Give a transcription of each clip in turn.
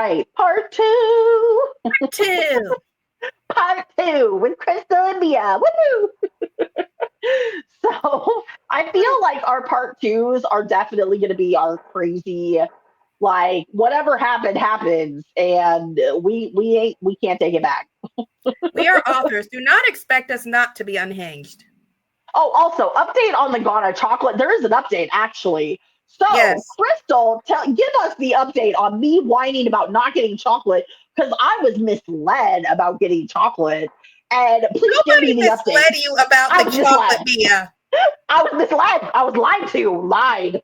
right. Part two. Two. Part two with Crystal and Mia. Woo! So I feel like our part twos are definitely going to be our crazy, like whatever happened happens, and we can't take it back. We are authors. Do not expect us not to be unhinged. Oh, also update on the Ghana chocolate. There is an update actually. So Yes. Crystal, give us the update on me whining about not getting chocolate because I was misled about getting chocolate. And please give me Nobody the update. misled you about I the was chocolate, misled. Mia. I was misled. I was lied to. Lied.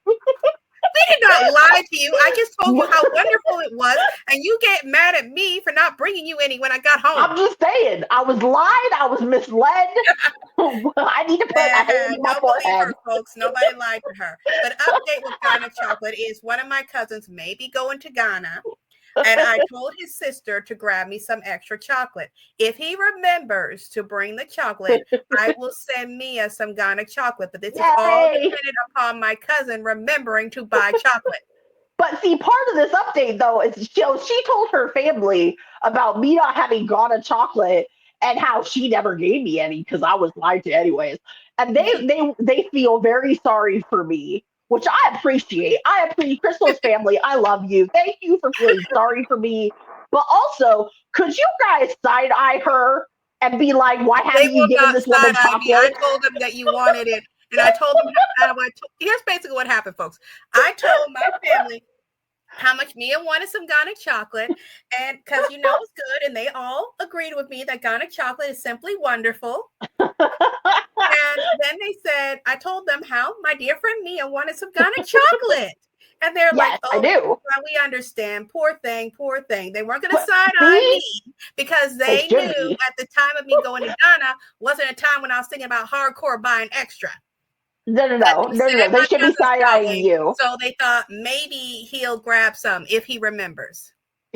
We did not lie to you. I just told you how wonderful it was, and you get mad at me for not bringing you any when I got home. I'm just saying. I was lied. I was misled. I need to put a hand in my Don't believe forehead. her, folks. Nobody lied to her. But update with Ghana chocolate is one of my cousins may be going to Ghana. And I told his sister to grab me some extra chocolate. If he remembers to bring the chocolate, I will send Mia some Ghana chocolate. But this is all Yay. dependent upon my cousin remembering to buy chocolate. But see, part of this update though is she told her family about me not having Ghana chocolate and how she never gave me any because I was lied to anyways. And they feel very sorry for me, which I appreciate. I appreciate Crystal's family. I love you. Thank you for feeling sorry for me. But also, could you guys side eye her and be like, why They haven't you will given not this woman side-eye me. I chocolate? told them that you wanted it. And I told them, here's basically what happened, folks. I told my family how much Mia wanted some Ghana chocolate, and because it's good, and they all agreed with me that Ghana chocolate is simply wonderful. And then they said, I told them how my dear friend Mia wanted some Ghana chocolate. And they're like, Yes, I oh, do. well, we understand. Poor thing, poor thing. They weren't going to side eye See? me because They they should knew be. at the time of me going to Ghana wasn't a time when I was thinking about hardcore buying extra. No. They My should be cousin's side eyeing going, you. so they thought maybe he'll grab some if he remembers.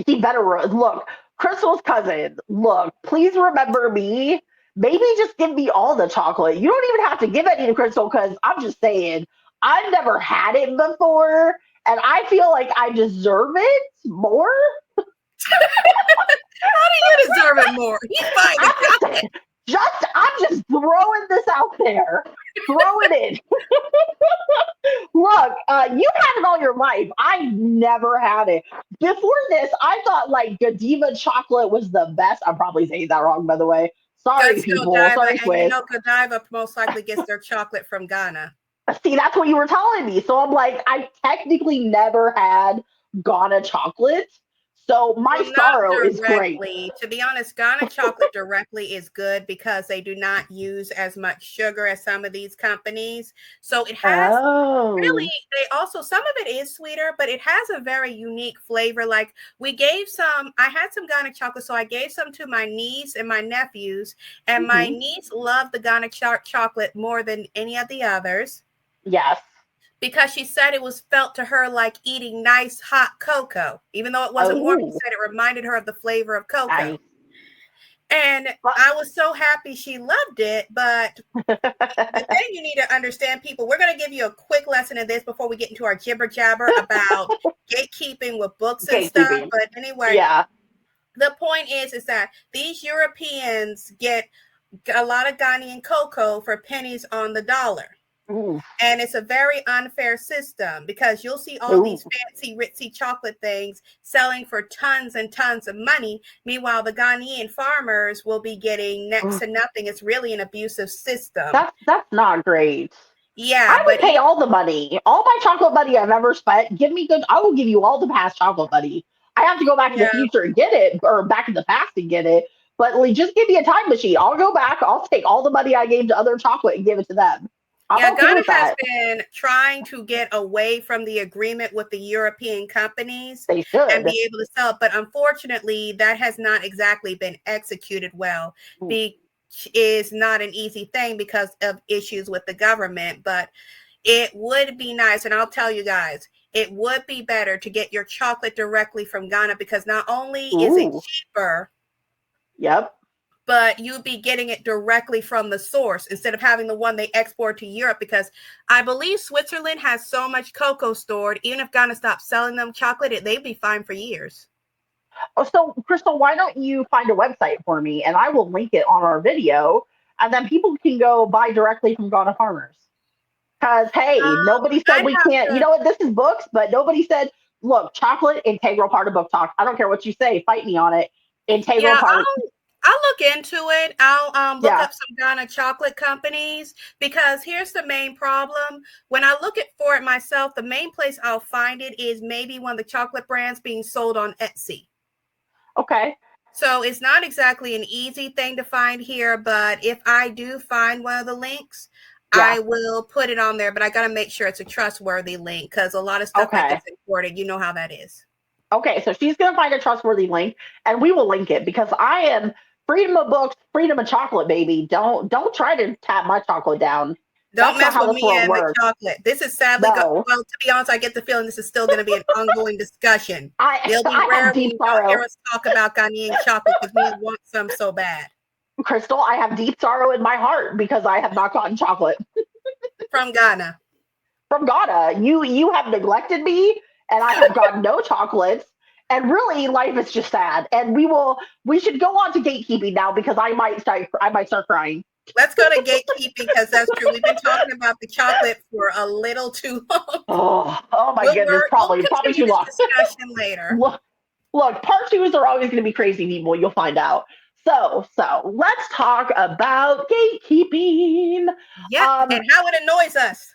He better look. Crystal's cousin, look, please remember me. Maybe just give me all the chocolate. You don't even have to give any to Crystal because I'm just saying, I've never had it before and I feel like I deserve it more. How do you deserve it more? He's buying the chocolate. I'm just throwing this out there. Throw it in. Look, you had it all your life. I never had it. Before this, I thought like Godiva chocolate was the best. I'm probably saying that wrong, by the way. Sorry, That's people. Godiva, Sorry, and Swiss. Godiva most likely gets their chocolate from Ghana. See, that's what you were telling me. So I'm like, I technically never had Ghana chocolate. So my Well, not sorrow is great. directly. To be honest, Ghana chocolate directly is good because they do not use as much sugar as some of these companies. So it has really, some of it is sweeter, but it has a very unique flavor. Like I had some Ghana chocolate, so I gave some to my niece and my nephews, and my niece loved the Ghana chocolate more than any of the others. Yes. Because she said it was felt to her like eating nice hot cocoa, even though it wasn't warm. She said it reminded her of the flavor of cocoa. Nice. And I was so happy she loved it. But the thing you need to understand, people, we're going to give you a quick lesson in this before we get into our jibber jabber about gatekeeping with books and stuff. But anyway, the point is that these Europeans get a lot of Ghanaian cocoa for pennies on the dollar. Ooh. And it's a very unfair system because you'll see all these fancy, ritzy chocolate things selling for tons and tons of money. Meanwhile, the Ghanaian farmers will be getting next to nothing. It's really an abusive system. That's not great. Yeah, I would pay all the money, all my chocolate money I've ever spent. I will give you all the past chocolate money. I have to go back in the future and get it, or back in the past and get it. But just give me a time machine. I'll go back. I'll take all the money I gave to other chocolate and give it to them. Ghana has been trying to get away from the agreement with the European companies and be able to sell it. But unfortunately, that has not exactly been executed well. Is not an easy thing because of issues with the government. But it would be nice, and I'll tell you guys, it would be better to get your chocolate directly from Ghana because not only is it cheaper, but you'd be getting it directly from the source instead of having the one they export to Europe, because I believe Switzerland has so much cocoa stored, even if Ghana stopped selling them chocolate, they'd be fine for years. So, Crystal, why don't you find a website for me and I will link it on our video and then people can go buy directly from Ghana farmers. Because, hey, nobody said I'd we have can't, you to. know what, this is books, but nobody said, look, chocolate, integral part of Booktok. I don't care what you say, fight me on it. Integral Yeah, part. I'll look into it. I'll look Yeah. up some Ghana chocolate companies, because here's the main problem. When I look at for it myself, the main place I'll find it is maybe one of the chocolate brands being sold on Etsy. Okay. So it's not exactly an easy thing to find here, but if I do find one of the links, Yeah. I will put it on there. But I got to make sure it's a trustworthy link, because a lot of stuff that Okay. gets imported, you know how that is. Okay. So she's going to find a trustworthy link and we will link it because I am freedom of books, freedom of chocolate, baby. Don't try to tap my chocolate down. Don't That's not mess how with this me world and the works. chocolate. This is sadly, No. well, to be honest, I get the feeling this is still going to be an ongoing discussion. I It'll be I rare have when deep you don't hear sorrow. us talk about Ghanaian chocolate, because we want some so bad. Crystal, I have deep sorrow in my heart because I have not gotten chocolate From Ghana. from Ghana. You have neglected me and I have gotten no chocolates. And really, life is just sad. And we should go on to gatekeeping now because I might start crying. Let's go to gatekeeping, because that's true. We've been talking about the chocolate for a little too long. Oh my goodness, We'll probably continue too this long. discussion later. Look, part twos are always going to be crazy, people. You'll find out. So let's talk about gatekeeping. Yep, and how it annoys us.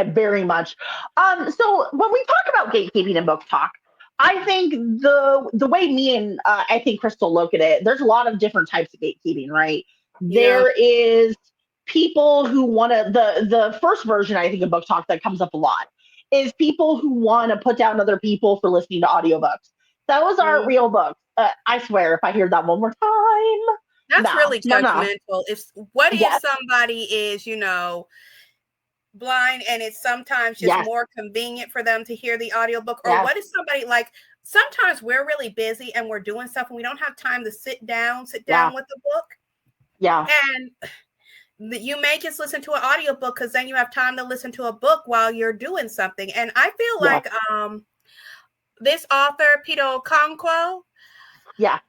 Very much. So when we talk about gatekeeping in book talk, I think the way me and I think Crystal look at it, there's a lot of different types of gatekeeping, right? Yeah. There is people who want to the first version I think of book talk that comes up a lot is people who want to put down other people for listening to audiobooks. Those aren't real books. I swear, if I hear that one more time, that's no, really no, no. judgmental. If Yes, somebody is, blind, and it's sometimes just yes, more convenient for them to hear the audiobook? Or yes, what is somebody like, sometimes we're really busy and we're doing stuff and we don't have time to sit down yeah, with the book, yeah, and you may just listen to an audiobook, because then you have time to listen to a book while you're doing something. And I feel yeah, like this author, Peter Okonkwo, yeah.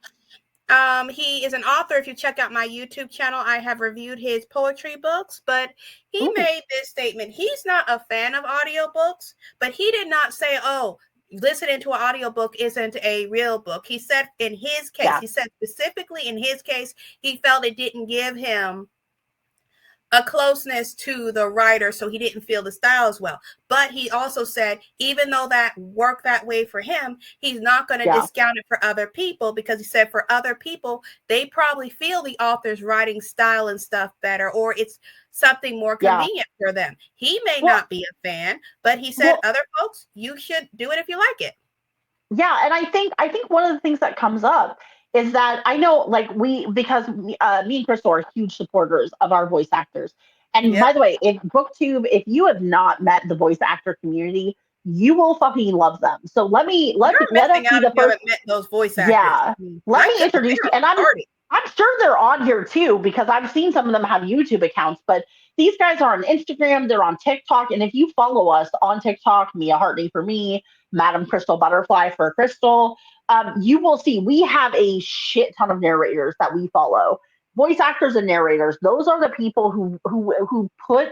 he is an author. If you check out my YouTube channel, I have reviewed his poetry books, but he Ooh, made this statement. He's not a fan of audiobooks, but he did not say, oh, listening to an audiobook isn't a real book. He said in his case, yeah. he said specifically in his case, he felt it didn't give him a closeness to the writer, so he didn't feel the style as well. But he also said, even though that worked that way for him, he's not going to Yeah. discount it for other people, because he said for other people, they probably feel the author's writing style and stuff better, or it's something more convenient for them. He may not be a fan, but he said, other folks, you should do it if you like it. Yeah, and I think one of the things that comes up is that I know like because me and Crystal are huge supporters of our voice actors. And by Yep. the way, if BookTube, if you have not met the voice actor community, you will fucking love them. So let You're us missing be out if the you first. haven't met those voice actors. Yeah, let My me goodness, introduce they you. are And starting. I'm sure they're on here too because I've seen some of them have YouTube accounts. But these guys are on Instagram, they're on TikTok, and if you follow us on TikTok, Mia Hartney for me, Madam Crystal Butterfly for Crystal, you will see we have a shit ton of narrators that we follow. Voice actors and narrators; those are the people who put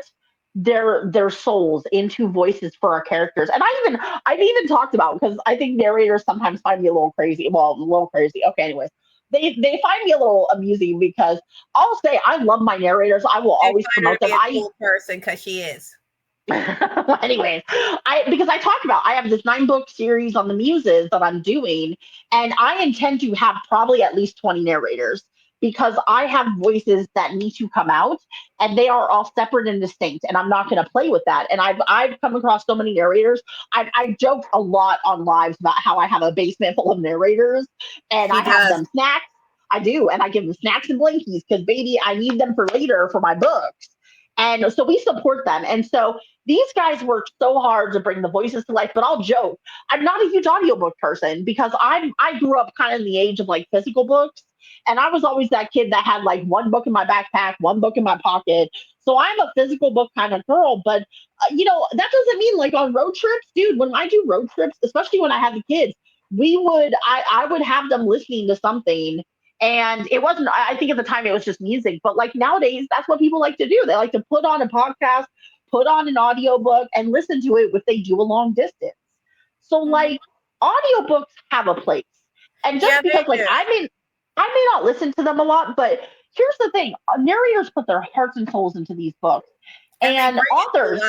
their souls into voices for our characters. And I've even talked about because I think narrators sometimes find me a little crazy. Well, a little crazy. Okay, anyways. They find me a little amusing because I'll say I love my narrators. I will They always find her promote to them. be a cool person, because she is. Anyways, because I talked about I have this 9-book series on the muses that I'm doing, and I intend to have probably at least 20 narrators because I have voices that need to come out and they are all separate and distinct, and I'm not going to play with that. And I've come across so many narrators. I've joked a lot on lives about how I have a basement full of narrators and I He have does. them snacks. I do, and I give them snacks and blankies because baby, I need them for later for my books. And so we support them. And so these guys work so hard to bring the voices to life, but I'll joke. I'm not a huge audiobook person because I grew up kind of in the age of like physical books. And I was always that kid that had like one book in my backpack, one book in my pocket. So I'm a physical book kind of girl. But, that doesn't mean like on road trips, dude, when I do road trips, especially when I have the kids, I would have them listening to something, and it wasn't, I think at the time it was just music, but like nowadays, that's what people like to do. They like to put on a podcast, put on an audiobook, and listen to it if they do a long distance. So like audiobooks have a place. And just because like I may not listen to them a lot, but here's the thing. Narrators put their hearts and souls into these books. And authors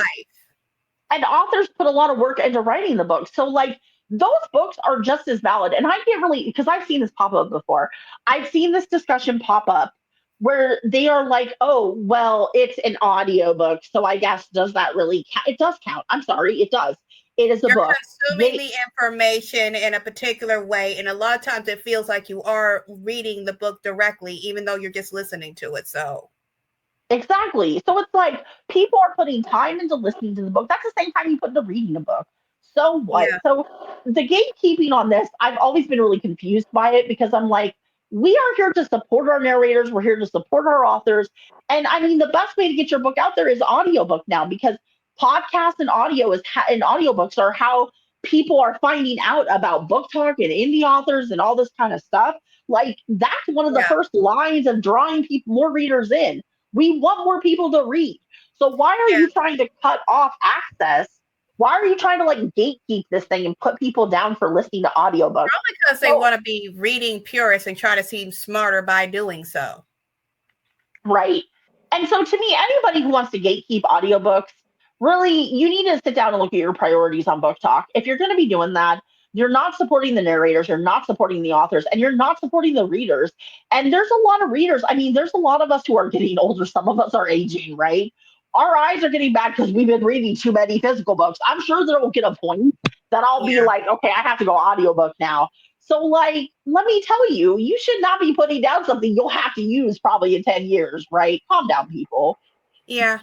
put a lot of work into writing the book. So like those books are just as valid. And I can't really, because I've seen this pop up before. I've seen this discussion pop up where they are like, oh, well, it's an audiobook. So I guess, does that really count? It does count. I'm sorry, it does. It is a You're book. consuming the information in a particular way. And a lot of times it feels like you are reading the book directly, even though you're just listening to it. So exactly. So it's like people are putting time into listening to the book. That's the same time you put into reading a book. So what? Yeah. So the gatekeeping on this, I've always been really confused by it because I'm like, we are here to support our narrators. We're here to support our authors. And I mean, the best way to get your book out there is audiobook now because podcasts and and audiobooks are how people are finding out about Booktok and indie authors and all this kind of stuff. Like that's one of the first lines of drawing people, more readers in. We want more people to read. So why are you trying to cut off access? Why are you trying to like gatekeep this thing and put people down for listening to audiobooks? Probably because they want to be reading purists and try to seem smarter by doing so. Right. And so to me, anybody who wants to gatekeep audiobooks, really, you need to sit down and look at your priorities on Booktok. If you're going to be doing that, you're not supporting the narrators, you're not supporting the authors, and you're not supporting the readers. And there's a lot of readers. I mean, there's a lot of us who are getting older. Some of us are aging, right? Our eyes are getting bad because we've been reading too many physical books. I'm sure there will get a point that I'll be like, okay, I have to go audiobook now. So, like, let me tell you, you should not be putting down something you'll have to use probably in 10 years, right? Calm down, people. Yeah.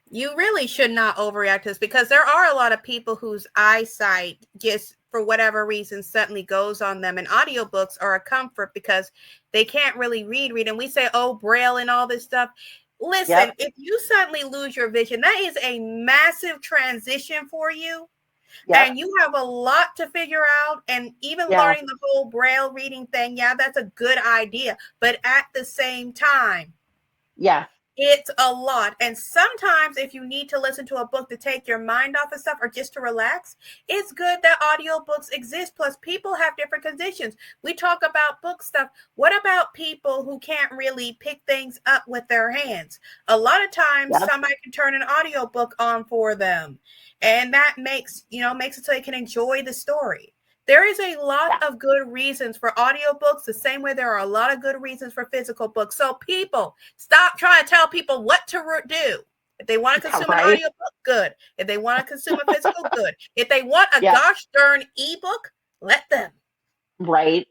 You really should not overreact to this because there are a lot of people whose eyesight just for whatever reason suddenly goes on them, and audiobooks are a comfort because they can't really read. And we say, oh, Braille and all this stuff. Listen, if you suddenly lose your vision, that is a massive transition for you. And you have a lot to figure out. And even learning the whole Braille reading thing, that's a good idea. But at the same time, it's a lot. And sometimes if you need to listen to a book to take your mind off of stuff or just to relax, it's good that audiobooks exist. Plus, people have different conditions. We talk about book stuff. What about people who can't really pick things up with their hands? A lot of times somebody can turn an audiobook on for them. And that makes it so they can enjoy the story. There is a lot of good reasons for audiobooks, the same way there are a lot of good reasons for physical books. So people, stop trying to tell people what to do. If they want to consume an audiobook, good. If they want to consume a physical, good. If they want a gosh darn ebook, let them. Right.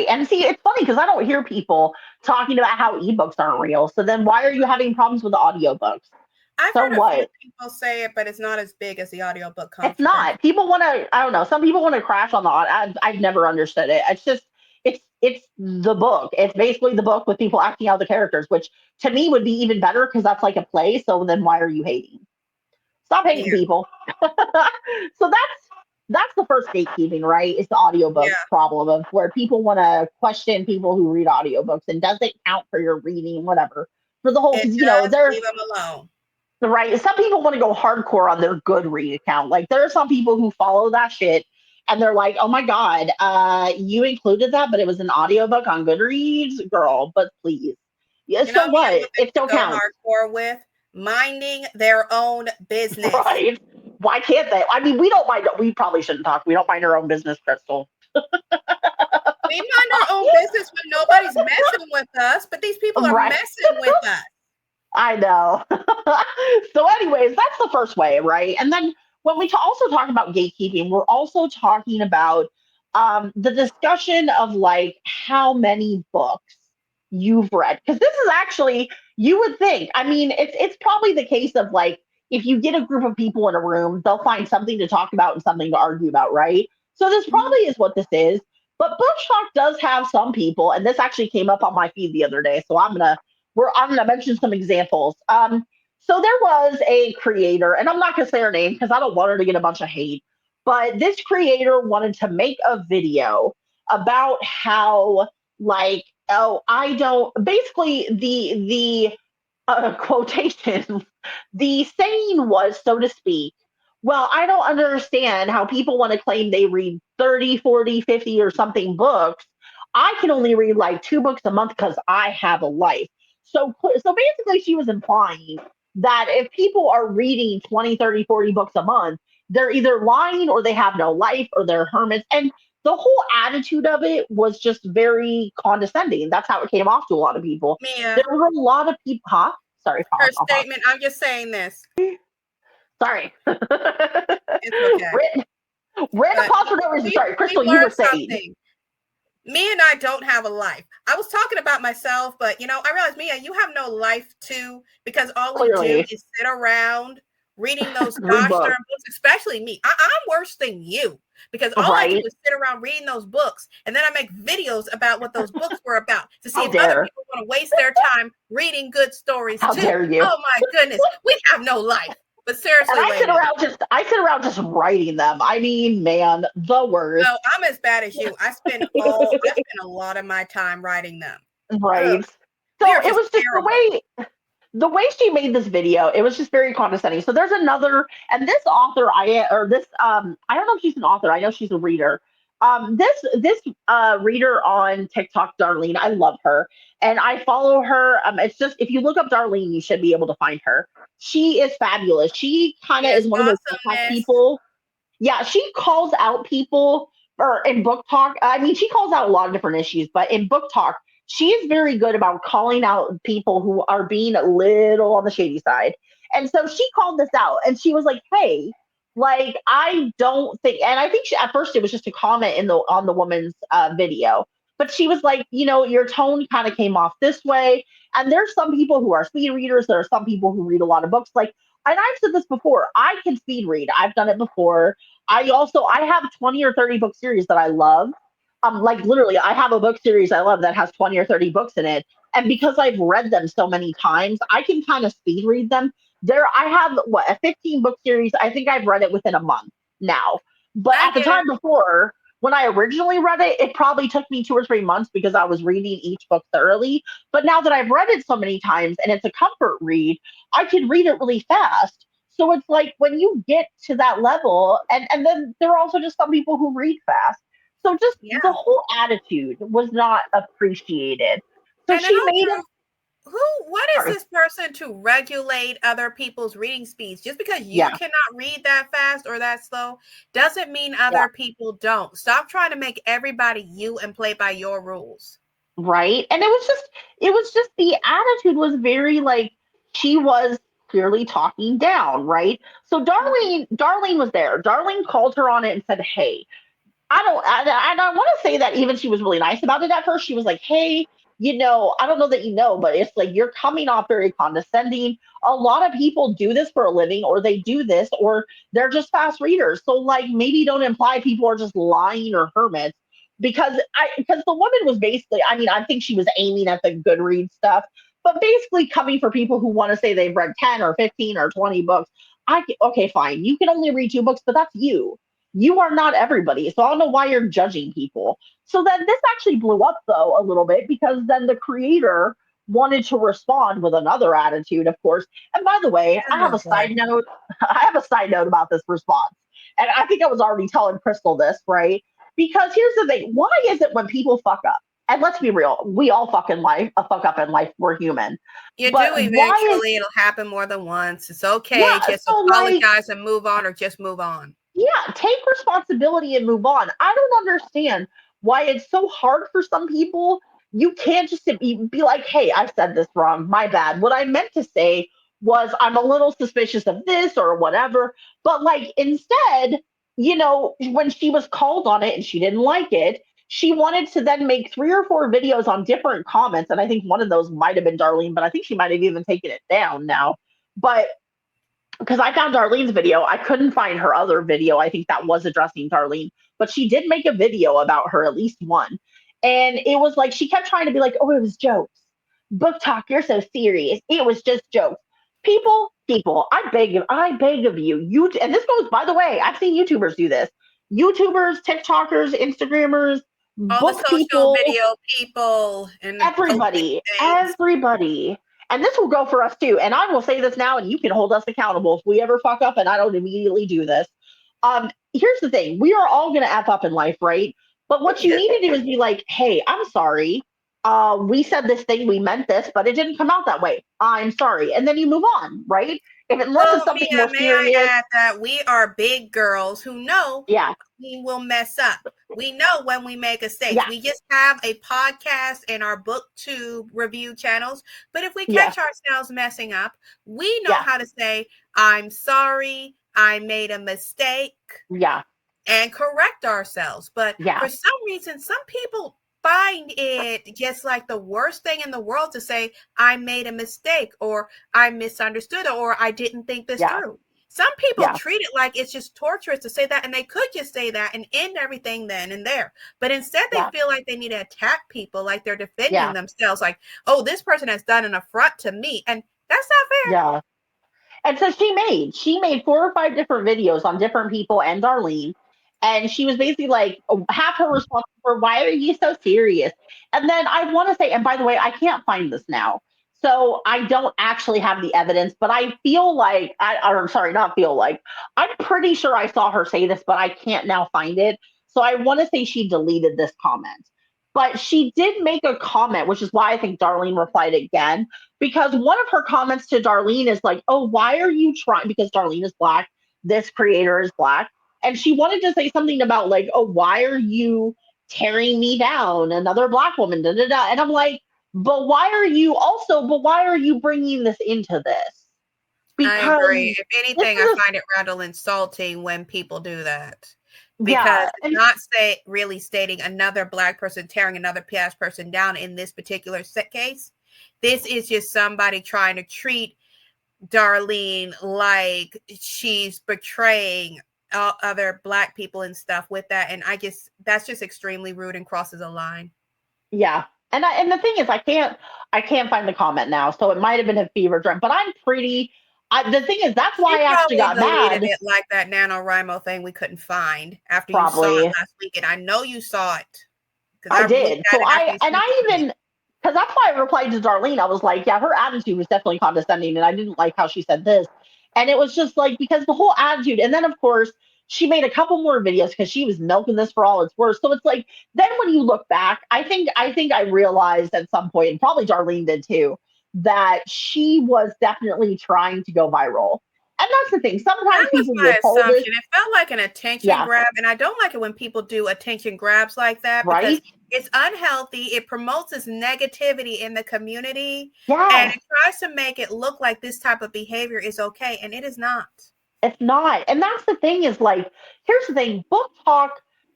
And see, it's funny because I don't hear people talking about how ebooks aren't real. So then why are you having problems with the audiobooks? I've heard a few people say it, but it's not as big as the audiobook content. It's not. People want to, I don't know, some people want to crash on the audio. I've never understood it. It's just, it's the book. It's basically the book with people acting out the characters, which to me would be even better because that's like a play. So then why are you hating? Stop hating people. So that's the first gatekeeping, right? It's the audiobook problem of where people want to question people who read audiobooks and does it count for your reading, whatever. For the whole, leave them alone. Right. Some people want to go hardcore on their Goodreads account. Like there are some people who follow that shit and they're like, oh my God, you included that, but it was an audiobook on Goodreads, girl, but please. Yeah, so what? It still counts. Hardcore with minding their own business. Right. Why can't they? I mean, we probably shouldn't talk. We don't mind our own business, Crystal. We mind our own business when nobody's messing with us, but these people are messing with us. I know. So anyways, that's the first way, right? And then when we also talk about gatekeeping, we're also talking about the discussion of like how many books you've read. Because this is actually, you would think, I mean, it's probably the case of like, if you get a group of people in a room, they'll find something to talk about and something to argue about, right? So this probably is what this is. But Booktok does have some people, and this actually came up on my feed the other day, so I'm gonna mention some examples. So there was a creator, and I'm not gonna say her name because I don't want her to get a bunch of hate. but this creator wanted to make a video about how, like, oh, I don't, basically the quotation, the saying was, so to speak, well, I don't understand how people want to claim they read 30, 40, 50 or something books. I can only read like 2 books a month because I have a life. So basically, she was implying that if people are reading 20, 30, 40 books a month, they're either lying or they have no life or they're hermits. And the whole attitude of it was just very condescending. That's how it came off to a lot of people. There Mia, were a lot of people, huh? Sorry, her pause. I'll pause. statement, I'm just saying this. Sorry. It's okay. Random pause for no reason. Sorry, Crystal, you were saying. Something. Me and I don't have a life. I was talking about myself, but I realized, Mia, you have no life too, because all we do is sit around reading those gosh darn books, especially me. I'm worse than you, because all I do is sit around reading those books, and then I make videos about what those books were about to see if other people want to waste their time reading good stories too. Dare you? Oh my goodness, we have no life. But seriously, and I sit around just writing them. I mean, man, the worst. No, I'm as bad as you. I spend a lot of my time writing them. Right. Ugh. So it was just the way she made this video, it was just very condescending. So there's another, and this author, I don't know if she's an author. I know she's a reader. This reader on TikTok, Darlene, I love her, and I follow her. It's just, if you look up Darlene, you should be able to find her. She is fabulous. She kind of is one of those TikTok people. Yeah, she calls out people, or in Booktok. I mean, she calls out a lot of different issues, but in Booktok, she is very good about calling out people who are being a little on the shady side. And so she called this out, and she was like, "Hey, like, I don't think," and I think at first it was just a comment on the woman's video, but she was like, your tone kind of came off this way. And there's some people who are speed readers. There are some people who read a lot of books. Like, and I've said this before, I can speed read. I've done it before. I have 20 or 30 book series that I love. Like, literally, I have a book series I love that has 20 or 30 books in it. And because I've read them so many times, I can kind of speed read them. I have a 15 book series. I think I've read it within a month now. But at the time before, when I originally read it, it probably took me 2 or 3 months because I was reading each book thoroughly. But now that I've read it so many times and it's a comfort read, I can read it really fast. So it's like, when you get to that level, and then there are also just some people who read fast. So just the whole attitude was not appreciated. So she made it. What is this person to regulate other people's reading speeds? Just because you cannot read that fast or that slow doesn't mean other people don't. Stop trying to make everybody you and play by your rules. Right. And it was just the attitude was very, like, she was clearly talking down, right? So Darlene was there. Darlene called her on it and said, "Hey, I want to say that even she was really nice about it at first. She was like, "Hey, I don't know that but it's like, you're coming off very condescending. A lot of people do this for a living, or they do this, or they're just fast readers. So, like, maybe don't imply people are just lying or hermits." Because the woman was basically, I mean, I think she was aiming at the Goodreads stuff, but basically coming for people who want to say they've read 10 or 15 or 20 books. Okay, fine. You can only read 2 books, but that's you. You are not everybody. So I don't know why you're judging people. So then this actually blew up, though, a little bit, because then the creator wanted to respond with another attitude, of course. And by the way, I have a side note. I have a side note about this response. And I think I was already telling Crystal this, right? Because here's the thing. Why is it when people fuck up? And let's be real, we all fuck up in life. We're human. You do eventually. It'll happen more than once. It's okay. Just apologize and move on, or just move on. Yeah, take responsibility and move on. I don't understand why it's so hard for some people. You can't just be like, "Hey, I said this wrong. My bad. What I meant to say was, I'm a little suspicious of this," or whatever. But, like, instead, when she was called on it and she didn't like it, she wanted to then make 3 or 4 videos on different comments. And I think one of those might have been Darlene, but I think she might have even taken it down now. But because I found Darlene's video, I couldn't find her other video. I think that was addressing Darlene, but she did make a video about her, at least one. And it was like, she kept trying to be like, "Oh, it was jokes. Booktok, you're so serious. It was just jokes." People, people, I beg of you, and this goes, by the way, I've seen YouTubers do this. YouTubers, TikTokers, Instagrammers, all the book social people, video people, and everybody. And this will go for us too. And I will say this now, and you can hold us accountable if we ever fuck up and I don't immediately do this. Here's the thing: we are all gonna F up in life, right? But what you need to do is be like, hey, I'm sorry. We said this thing, we meant this, but it didn't come out that way. I'm sorry. And then you move on, right? Unless it's something more serious. I add that we are big girls who know we will mess up. We know when we make mistakes. Yeah. We just have a podcast and our BookTube review channels. But if we catch ourselves messing up, we know how to say, I'm sorry, I made a mistake. Yeah. And correct ourselves. But for some reason, some people find it just like the worst thing in the world to say, I made a mistake, or I misunderstood, or I didn't think this through. Some people treat it like it's just torturous to say that, and they could just say that and end everything then and there. But instead, they feel like they need to attack people, like they're defending themselves, like, oh, this person has done an affront to me. And that's not fair. Yeah. And so she made 4 or 5 different videos on different people and Darlene. And she was basically like, half her response for, why are you so serious? And then I want to say, and by the way, I can't find this now. So I don't actually have the evidence, but I feel like, I'm pretty sure I saw her say this, but I can't now find it. So I want to say she deleted this comment. But she did make a comment, which is why I think Darlene replied again, because one of her comments to Darlene is like, oh, why are you trying? Because Darlene is Black. This creator is Black. And she wanted to say something about like, oh, why are you tearing me down? Another Black woman, da, da, da. And I'm like, but why are you bringing this into this? Because I agree. If anything, I find it rather insulting when people do that. Because it's not really stating another Black person tearing another past person down in this particular case. This is just somebody trying to treat Darlene like she's betraying other Black people and stuff with that. And that's just extremely rude and crosses a line. Yeah. And the thing is, I can't find the comment now. So it might have been a fever dream, but I'm pretty. The thing is, that's why I actually got mad. It like that NaNoWriMo thing we couldn't find after you saw it last week. And I know you saw it. I did. So because that's why I replied to Darlene. I was like, yeah, her attitude was definitely condescending. And I didn't like how she said this. And it was just like, because the whole attitude. And then, of course, she made a couple more videos because she was milking this for all it's worth. So it's like, then when you look back, I think I realized at some point, and probably Darlene did too, that she was definitely trying to go viral. And that's the thing. Sometimes people withhold it. It felt like an attention grab. And I don't like it when people do attention grabs like that. Because it's unhealthy. It promotes this negativity in the community. Yes. And it tries to make it look like this type of behavior is okay. And it is not. It's not. And that's the thing is like, here's the thing. Booktok,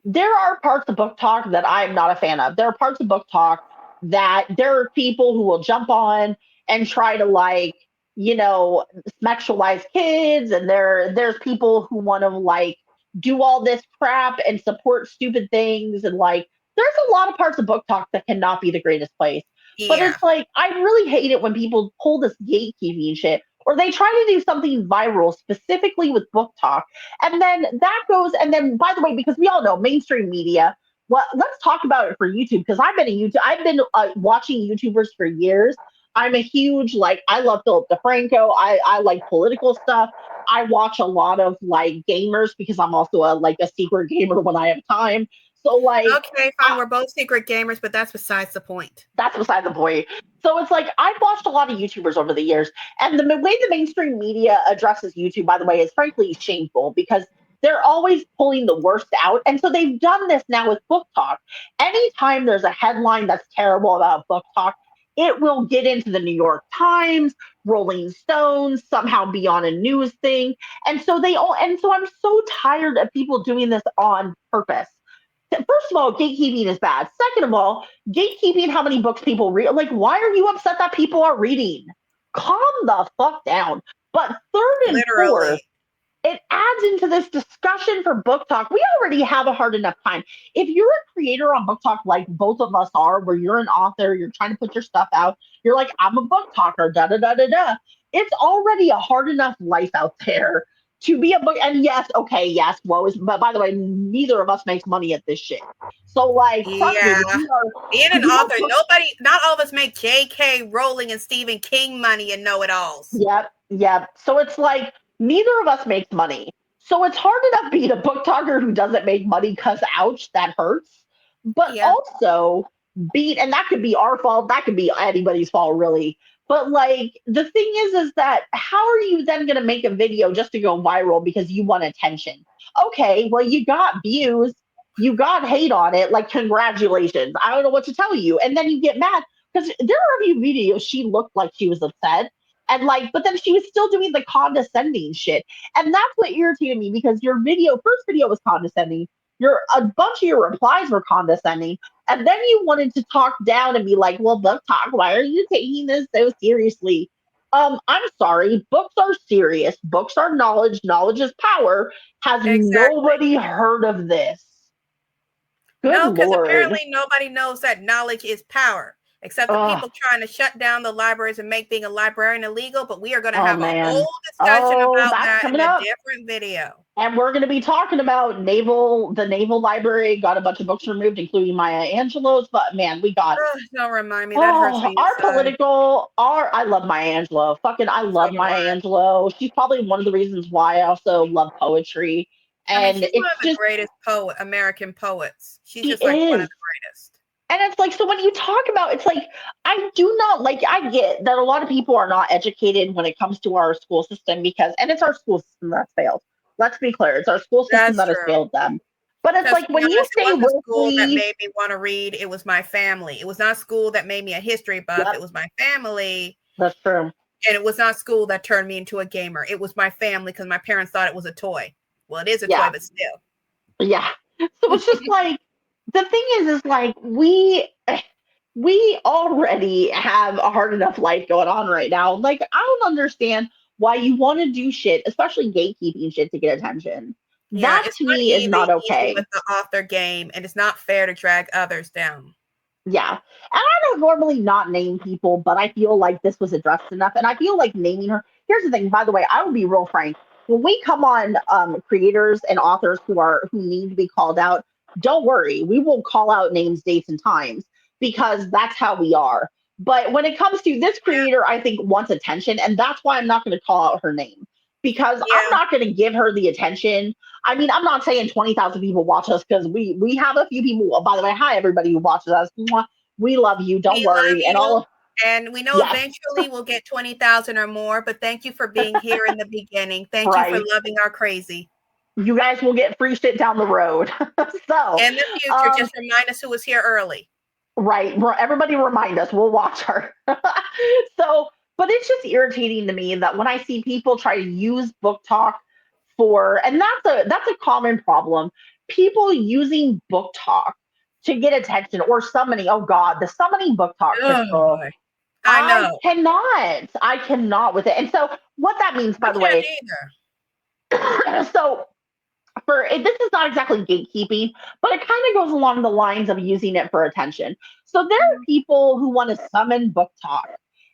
there are parts of Booktok that I'm not a fan of. There are parts of Booktok that there are people who will jump on and try to like, sexualize kids. And there's people who want to like do all this crap and support stupid things. And like, there's a lot of parts of Booktok that cannot be the greatest place. Yeah. But it's like, I really hate it when people pull this gatekeeping shit, or they try to do something viral specifically with Booktok. And then that goes, and then by the way, because we all know mainstream media, let's talk about it for YouTube, because I've been watching YouTubers for years. I'm a huge, I love Philip DeFranco. I like political stuff. I watch a lot of gamers because I'm also a secret gamer when I have time. So okay, fine. We're both secret gamers, but that's besides the point. That's beside the point. So it's I've watched a lot of YouTubers over the years, and the way the mainstream media addresses YouTube, by the way, is frankly shameful, because they're always pulling the worst out. And so they've done this now with Booktok. Anytime there's a headline that's terrible about Booktok, it will get into the New York Times, Rolling Stones, somehow be on a news thing. And so I'm so tired of people doing this on purpose. First of all, gatekeeping is bad. Second of all, gatekeeping how many books people read. Why are you upset that people are reading? Calm the fuck down. But third and fourth, it adds into this discussion for Booktok. We already have a hard enough time. If you're a creator on Booktok, like both of us are, where you're an author, you're trying to put your stuff out, you're like, I'm a book talker, da da da da da. It's already a hard enough life out there to be a book. And yes, okay, yes, woe is. But by the way, neither of us makes money at this shit. So like, trust me, being an author, not all of us make J.K. Rowling and Stephen King money and know-it-alls. Yep. So it's like neither of us makes money. So it's hard enough being a book talker who doesn't make money because ouch, that hurts. But also and that could be our fault, that could be anybody's fault, really. But like the thing is that how are you then going to make a video just to go viral because you want attention? Okay, well, you got views, you got hate on it, like congratulations. I don't know what to tell you. And then you get mad because there are a few videos she looked like she was upset. And like, but then she was still doing the condescending shit. And that's what irritated me because your first video was condescending. A bunch of your replies were condescending. And then you wanted to talk down and be like, well, Booktok, why are you taking this so seriously? I'm sorry. Books are serious. Books are knowledge. Knowledge is power. Has nobody heard of this? No, because apparently nobody knows that knowledge is power, except the people trying to shut down the libraries and make being a librarian illegal. But we are going to have a whole discussion about that in a different video. And we're going to be talking about the Naval Library got a bunch of books removed, including Maya Angelou's. But man, we got. Don't remind me. That hurts me. I love Maya Angelou. I love Maya Angelou. She's probably one of the reasons why I also love poetry. And she's one of the greatest American poets. She's just like one of the greatest. And it's like, so when you talk about, it's like, I get that a lot of people are not educated when it comes to our school system and it's our school system that's failed. Let's be clear. It's our school system that has failed them. But it's like when you say it wasn't school that made me want to read, it was my family. It was not school that made me a history buff. It was my family. That's true. And it was not school that turned me into a gamer. It was my family because my parents thought it was a toy. Well, it is a toy, but still. Yeah. So it's just like, the thing is like we already have a hard enough life going on right now. Like, I don't understand why you want to do shit, especially gatekeeping shit to get attention. Yeah, that to me is not okay. With the author game, and it's not fair to drag others down. Yeah. And I don't normally not name people, but I feel like this was addressed enough. And I feel like naming her. Here's the thing, by the way, I will be real frank. When we come on creators and authors who need to be called out, don't worry. We will call out names, dates, and times because that's how we are. But when it comes to this creator, I think wants attention. And that's why I'm not going to call out her name because I'm not going to give her the attention. I mean, I'm not saying 20,000 people watch us because we have a few people. Oh, by the way, hi, everybody who watches us. We love you. Don't worry. And we know eventually we'll get 20,000 or more. But thank you for being here in the beginning. Thank you for loving our crazy. You guys will get free shit down the road. So in the future, just remind us who was here early. Right. Everybody remind us. We'll watch her. So, but it's just irritating to me that when I see people try to use Booktok and that's a common problem. People using Booktok to get attention or summoning. Oh God, the summoning Booktok. Oh, I know. I cannot with it. And so what that means, by the way. So this is not exactly gatekeeping, but it kind of goes along the lines of using it for attention. So there are people who want to summon Booktok.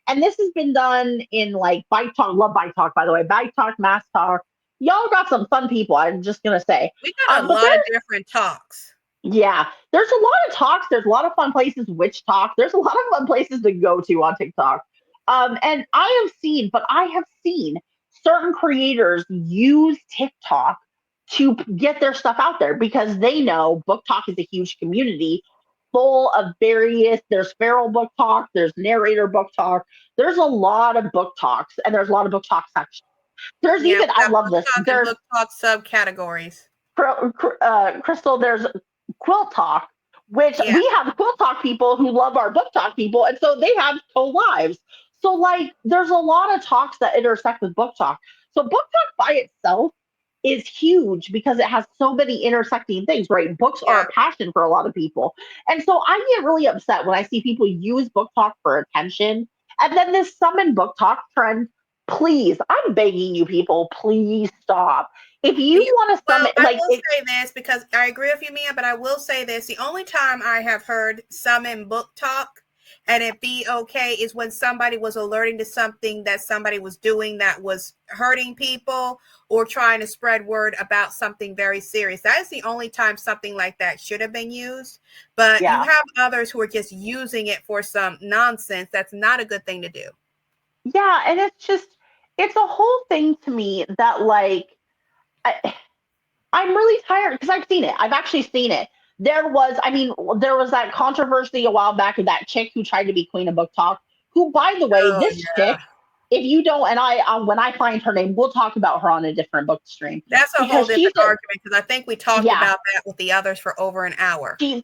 And this has been done in like Bike Talk. Love Bike Talk, by the way. Bike Talk, Mass Talk. Y'all got some fun people, I'm just going to say. We got a lot of different talks. Yeah. There's a lot of talks. There's a lot of fun places, Witch Talk. There's a lot of fun places to go to on TikTok. And I have seen certain creators use TikTok to get their stuff out there because they know Booktok is a huge community full of there's feral Booktok, there's narrator Booktok, there's a lot of book talks, and there's a lot of Booktok sections. There's even, I love this, there's Booktok subcategories. Crystal, there's Quilt Talk, which we have Quilt Talk people who love our Booktok people, and so they have co-lives. So like, there's a lot of talks that intersect with Booktok. So Booktok by itself is huge because it has so many intersecting things, right? Books are a passion for a lot of people. And so I get really upset when I see people use Booktok for attention. And then this summon Booktok trend please, I'm begging you people, please stop. If you want to well, summon, I like, will say this because I agree with you, Mia, but I will say this. The only time I have heard summon Booktok and it be okay is when somebody was alerting to something that somebody was doing that was hurting people or trying to spread word about something very serious. That is the only time something like that should have been used. But you have others who are just using it for some nonsense. That's not a good thing to do. Yeah, and it's a whole thing to me that, like, I'm really tired because I've seen it. I've actually seen it. There was that controversy a while back of that chick who tried to be queen of book talk. Who, by the way, Oh, this chick, if you don't, and when I find her name, we'll talk about her on a different book stream. That's a whole different argument because I think we talked about that with the others for over an hour. She's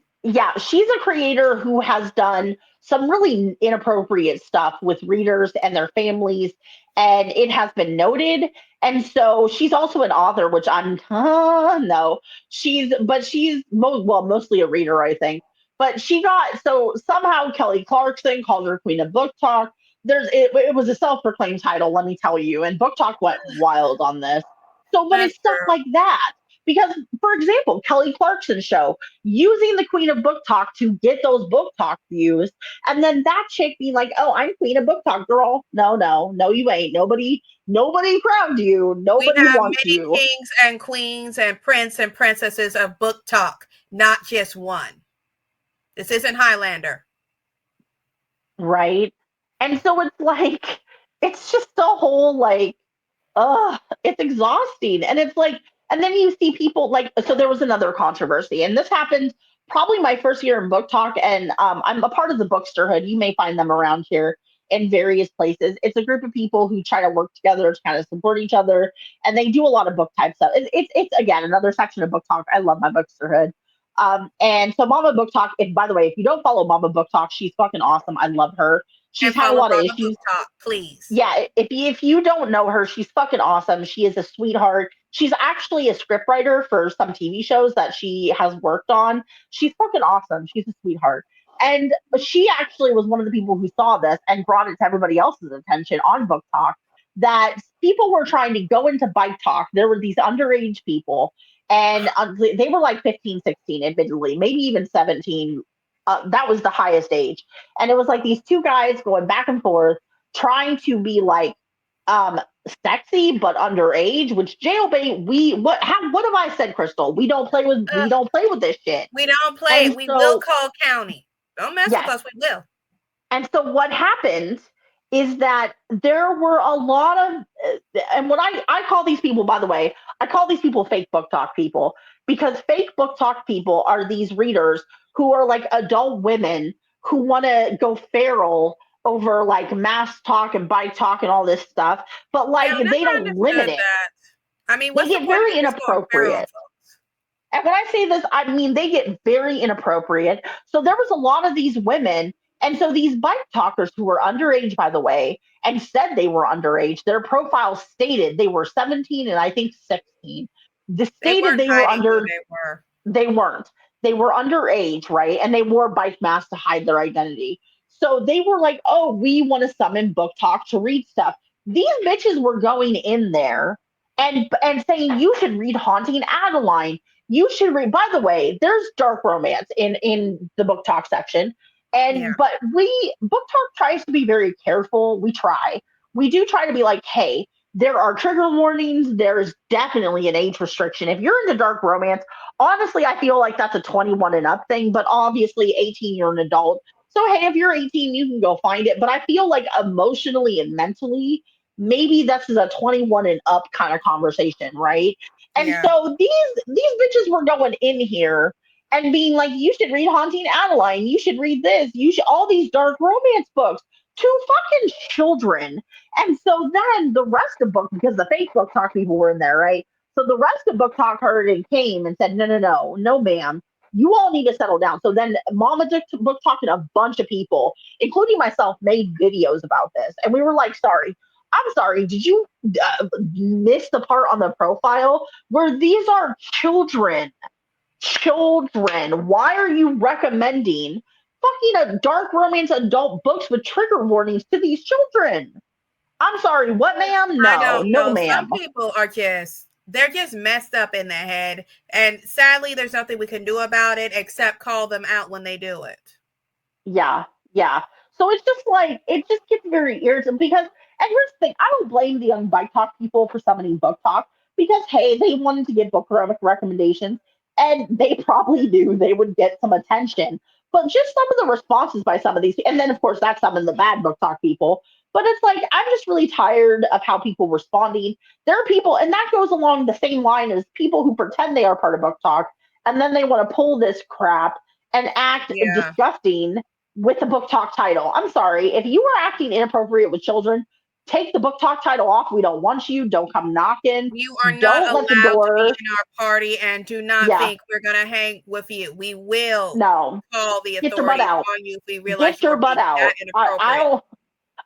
a creator who has done some really inappropriate stuff with readers and their families, and it has been noted. And so she's also an author, which I'm no, she's mostly a reader, I think. But she got so somehow Kelly Clarkson called her Queen of Book Talk. It was a self-proclaimed title, let me tell you, and Book Talk went wild on this. So, but it's stuff like that. Because, for example, Kelly Clarkson's show, using the Queen of Book Talk to get those Book Talk views, and then that chick being like, "Oh, I'm Queen of Book Talk, girl." No, you ain't. Nobody crowned you. Nobody wants many you. kings and queens and prince and princesses of Book Talk, not just one. This isn't Highlander, right? And so it's like, it's just a whole like, it's exhausting. And it's like, and then you see people like, so there was another controversy, and this happened probably my first year in Book Talk, and I'm a part of the Booksterhood. You may find them around here in various places. It's a group of people who try to work together to kind of support each other, and they do a lot of book type stuff. It's again another section of Book Talk. I love my Booksterhood. And so Mama Book Talk, if by the way, if you don't follow Mama Book Talk, she's fucking awesome. I love her. She's had a lot of issues. Book Talk, please. Yeah, if you don't know her, she's fucking awesome. She is a sweetheart. She's actually a scriptwriter for some TV shows that she has worked on. She's fucking awesome. She's a sweetheart. And she actually was one of the people who saw this and brought it to everybody else's attention on Book Talk that people were trying to go into Bike Talk. There were these underage people, and they were like 15, 16, admittedly, maybe even 17. That was the highest age. And it was like these two guys going back and forth trying to be like sexy but underage, which jailbait what have I said, Crystal? We don't play with this shit. We don't play. We will call county. Don't mess with us, we will. And so what happened is that there were a lot of and what I call these people, by the way, I call these people fake Book Talk people, because fake Book Talk people are these readers who are like adult women who want to go feral over like mass talk and bike talk and all this stuff, but like they don't limit it. I mean, they get very inappropriate. And when I say this, I mean they get very inappropriate. So there was a lot of these women, and so these bike talkers who were underage, by the way, and said they were underage. Their profiles stated they were 17 and I think 16. They were under. They weren't. They were underage, right? And they wore bike masks to hide their identity. So they were like, "Oh, we want to summon Book Talk to read stuff." These bitches were going in there and saying you should read Haunting Adeline. You should read. By the way, there's dark romance in the Book Talk section, but Book Talk tries to be very careful. We do try to be like, hey, there are trigger warnings. There's definitely an age restriction. If you're into dark romance, honestly, I feel like that's a 21 and up thing, but obviously 18, you're an adult. So, hey, if you're 18, you can go find it. But I feel like emotionally and mentally, maybe this is a 21 and up kind of conversation, right? And so these bitches were going in here and being like, you should read Haunting Adeline. You should read this. You should all these dark romance books to fucking children. And so then the rest of Book, because the fake Book Talk people were in there, right? So the rest of Book Talk heard and came and said, no, ma'am. You all need to settle down. So then Mama Book Talk and a bunch of people, including myself, made videos about this. And we were like, I'm sorry, did you miss the part on the profile where these are children? Children. Why are you recommending fucking dark romance adult books with trigger warnings to these children? I'm sorry, what, ma'am? I No, don't no, know. Some ma'am. people are they're just messed up in the head. And sadly, there's nothing we can do about it except call them out when they do it. Yeah, yeah. So it's just like, it just gets very irritating because, and here's the thing, I don't blame the young bike talk people for summoning book talk because, hey, they wanted to get book recommendations and they probably knew they would get some attention. But just some of the responses by some of these, and then of course that's some of the bad book talk people. But it's like, I'm just really tired of how people responding. There are people, and that goes along the same line as people who pretend they are part of book talk and then they want to pull this crap and act Yeah. disgusting with the book talk title. I'm sorry. If you are acting inappropriate with children, take the book talk title off. We don't want you. Don't come knocking. You are not Don't let the allowed to be door. in our party, and do not Yeah, think we're going to hang with you. We will no. call the Get your butt authorities out. on you if we realize Get you your are butt being that out. inappropriate.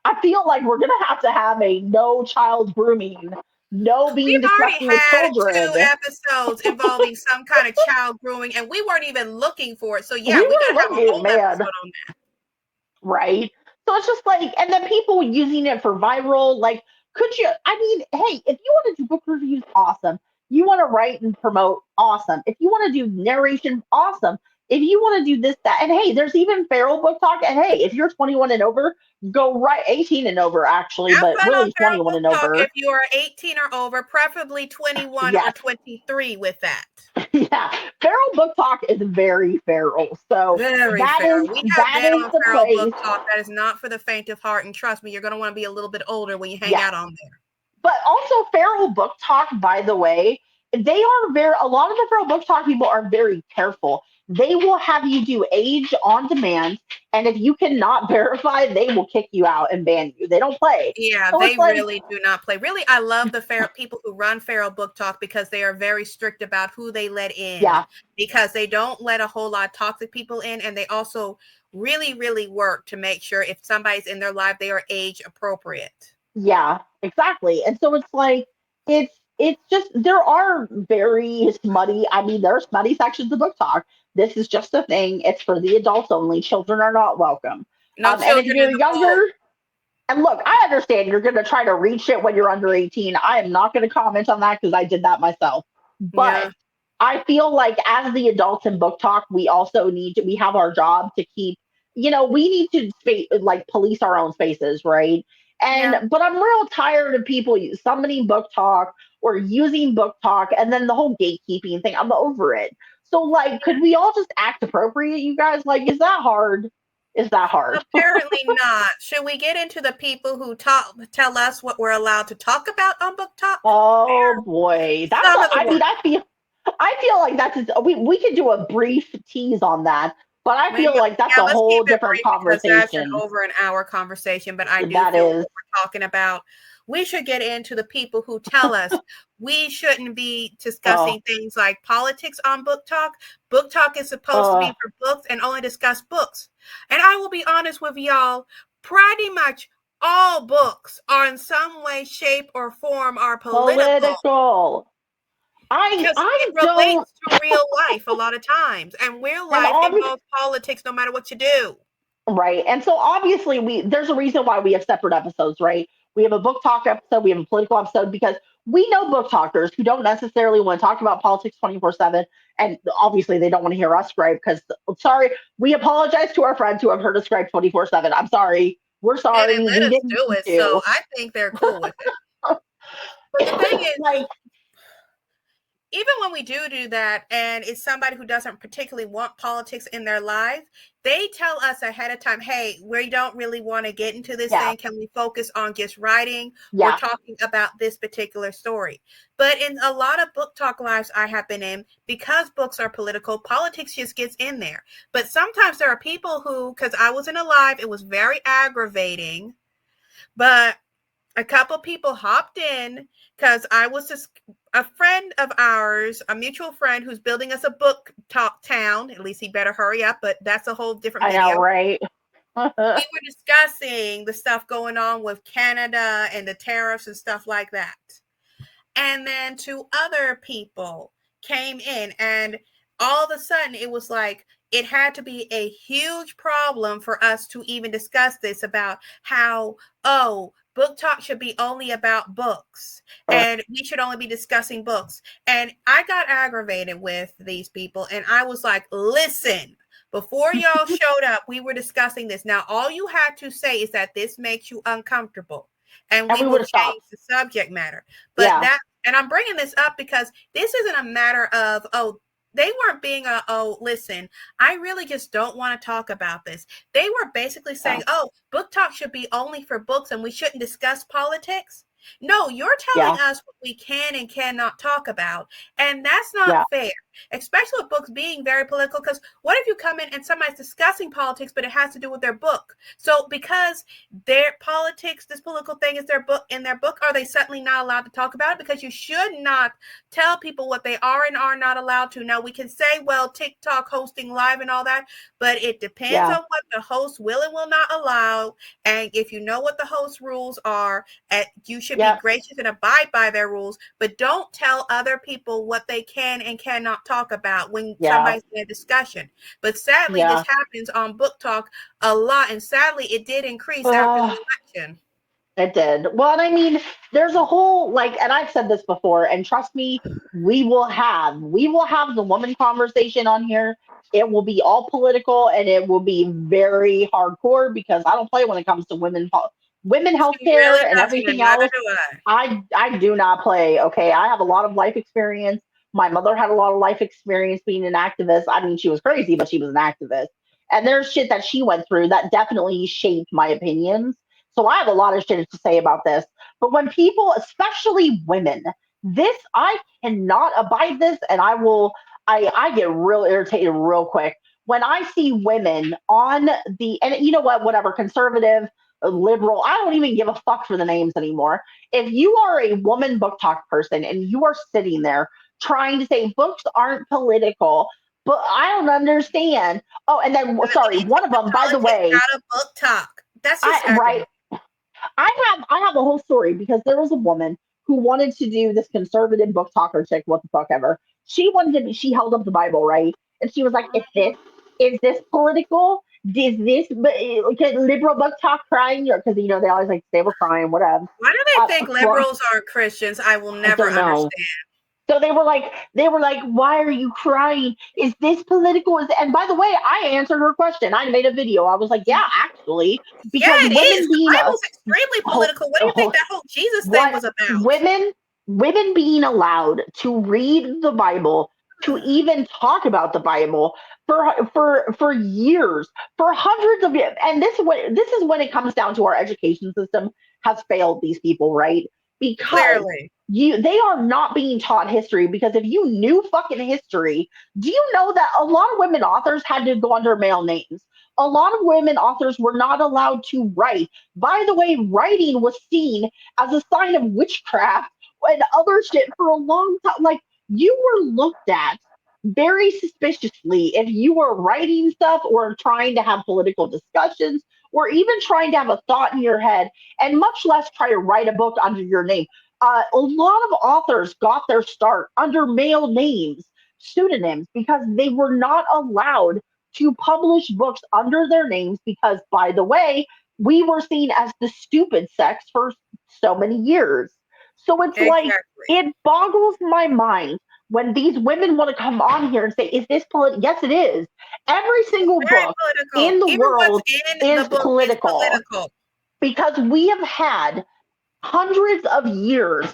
I feel like we're gonna have a no child grooming, no being We've already disgusting with had children. 2 episodes involving some kind of child grooming, and we weren't even looking for it. So We yeah, we got were to have a looking, whole man. episode on that. Right? So it's just like, and then people using it for viral. Like, could you? I mean, hey, if you want to do book reviews, awesome. You want to write and promote, awesome. If you want to do narration, awesome. If you want to do this, that, and hey, there's even feral book talk. And hey, if you're 21 and over, go right 18 and over, actually, Have but fun on really Feral 21 Book and Talk over. if you are 18 or over, preferably 21 or Yes, 23 with that. yeah. Feral book talk is very feral. So Very feral. We have that been is on the Feral Book place. Talk. That is not for the faint of heart. And trust me, you're going to want to be a little bit older when you hang Yes. out on there. But also feral book talk, by the way, they are a lot of the feral book talk people are very careful. They will have you do age on demand, and if you cannot verify, they will kick you out and ban you. They don't play. Yeah, So they it's like, really do not play. Really, I love the feral people who run Feral Book Talk because they are very strict about who they let in, yeah, because they don't let a whole lot of toxic people in, and they also really, really work to make sure if somebody's in their life, they are age appropriate. yeah, exactly. And so it's like, it's just, there are very smutty. I mean, there are smutty sections of book talk. This is just a thing. It's for the adults only. Children are not welcome. No And if children in you're the boat. younger, and look, I understand you're going to try to reach it when you're under 18. I am not going to comment on that because I did that myself. But Yeah. I feel like as the adults in book talk, we also we have our job to keep, we need to like police our own spaces, right? Yeah. But I'm real tired of people summoning book talk or using book talk and then the whole gatekeeping thing. I'm over it. So, like, could we all just act appropriate, you guys? Like, is that hard? Is that hard? Apparently not. Should we get into the people who tell us what we're allowed to talk about on Book Talk? Oh boy, Some of the I mean, ones. I feel like we could do a brief tease on that, but I feel like that's Yeah, a let's keep whole it different brief because that's an conversation. over an hour conversation. But I do That feel what is, we're talking about. We should get into the people who tell us we shouldn't be oh, discussing things like politics on Book Talk. Book Talk is supposed to be for books and only discuss books. And I will be honest with y'all, pretty much all books are in some way, shape, or form are political. political. Because it I don't, relates to real life a lot of times. And real and life obviously, involves politics no matter what you do. right, and so obviously there's a reason why we have separate episodes, right? We have a book talk episode, we have a political episode because we know book talkers who don't necessarily want to talk about politics 24/7, and obviously they don't want to hear us gripe because, sorry, we apologize to our friends who have heard us gripe 24/7. I'm sorry, we're And they sorry, let we us didn't do mean it. So to. I think they're cool with it. But the thing is, Like, even when we do that, and it's somebody who doesn't particularly want politics in their life, they tell us ahead of time, hey, we don't really want to get into this yeah, thing. Can we focus on just writing or yeah, talking about this particular story? But in a lot of book talk lives I have been in, because books are political, politics just gets in there. But sometimes there are people who, because I was in a live, it was very aggravating, but a couple people hopped in because I was just a friend of ours, a mutual friend who's building us a book talk town. At least he better hurry up, but that's a whole different I know, video. right? We were discussing the stuff going on with Canada and the tariffs and stuff like that. And then two other people came in, and all of a sudden it was like it had to be a huge problem for us to even discuss this about how, oh, book talk should be only about books and we should only be discussing books. And I got aggravated with these people and I was like, listen, before y'all showed up, we were discussing this. Now, all you had to say is that this makes you uncomfortable and we will change the subject matter. But and I'm bringing this up because this isn't a matter of, they weren't being listen, I really just don't want to talk about this. They were basically saying, book talk should be only for books and we shouldn't discuss politics. No, you're telling us what we can and cannot talk about. And that's not fair, especially with books being very political. Because what if you come in and somebody's discussing politics, but it has to do with their book? So because their politics, this political thing is in their book, are they suddenly not allowed to talk about it? Because you should not tell people what they are and are not allowed to. Now, we can say, well, TikTok hosting live and all that, but it depends on what the host will and will not allow. And if you know what the host rules are, you should be gracious and abide by their rules, but don't tell other people what they can and cannot talk about when somebody's in a discussion. But sadly, this happens on Book Talk a lot, and sadly, it did increase after the election. It did. Well, I mean, there's a whole, and I've said this before, and trust me, we will have the woman conversation on here. It will be all political and it will be very hardcore because I don't play when it comes to women healthcare and everything else. I do not play. Okay. I have a lot of life experience. My mother had a lot of life experience being an activist. I mean, she was crazy, but she was an activist. And there's shit that she went through that definitely shaped my opinions. So I have a lot of shit to say about this. But when people, especially women, I cannot abide this, and I get real irritated real quick when I see women on and you know what, whatever, conservative, liberal, I don't even give a fuck for the names anymore. If you are a woman book talk person and you are sitting there trying to say books aren't political, but I don't understand. Oh, and then one of them, by the way, out of Book Talk. That's just right. I have a whole story because there was a woman who wanted to do this conservative book talker chick, what the fuck ever. She held up the Bible, right? And she was like, is this political? Is this liberal book talk crying? Because, they always like they were crying, whatever. Why do they think liberals aren't Christians? I will never understand. So they were like, why are you crying? Is this political? And by the way, I answered her question. I made a video. I was like, yeah, actually, because it is. The Bible's extremely political. What do you think that whole Jesus thing was about? Women being allowed to read the Bible, to even talk about the Bible for years, for hundreds of years. And this is when it comes down to our education system has failed these people, right? Because clearly they are not being taught history. Because if you knew fucking history, do you know that a lot of women authors had to go under male names? A lot of women authors were not allowed to write. By the way, writing was seen as a sign of witchcraft and other shit for a long time. Like, you were looked at very suspiciously if you were writing stuff or trying to have political discussions or even trying to have a thought in your head, and much less try to write a book under your name. A lot of authors got their start under male names, pseudonyms, because they were not allowed to publish books under their names because, by the way, we were seen as the stupid sex for so many years. So it's like, it boggles my mind when these women want to come on here and say, is this political? Yes, it is. Every single book in the world is political. Because we have had hundreds of years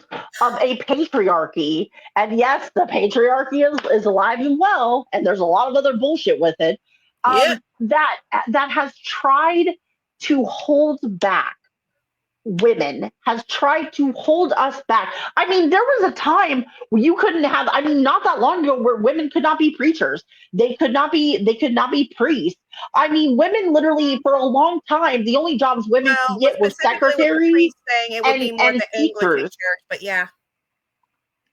of a patriarchy. And yes, the patriarchy is alive and well, and there's a lot of other bullshit with it, that has tried to hold back women, has tried to hold us back. I mean, there was a time where you couldn't have, not that long ago, where women could not be preachers. They could not be priests. I mean, women literally, for a long time, the only jobs women could get was secretaries and teachers. But yeah.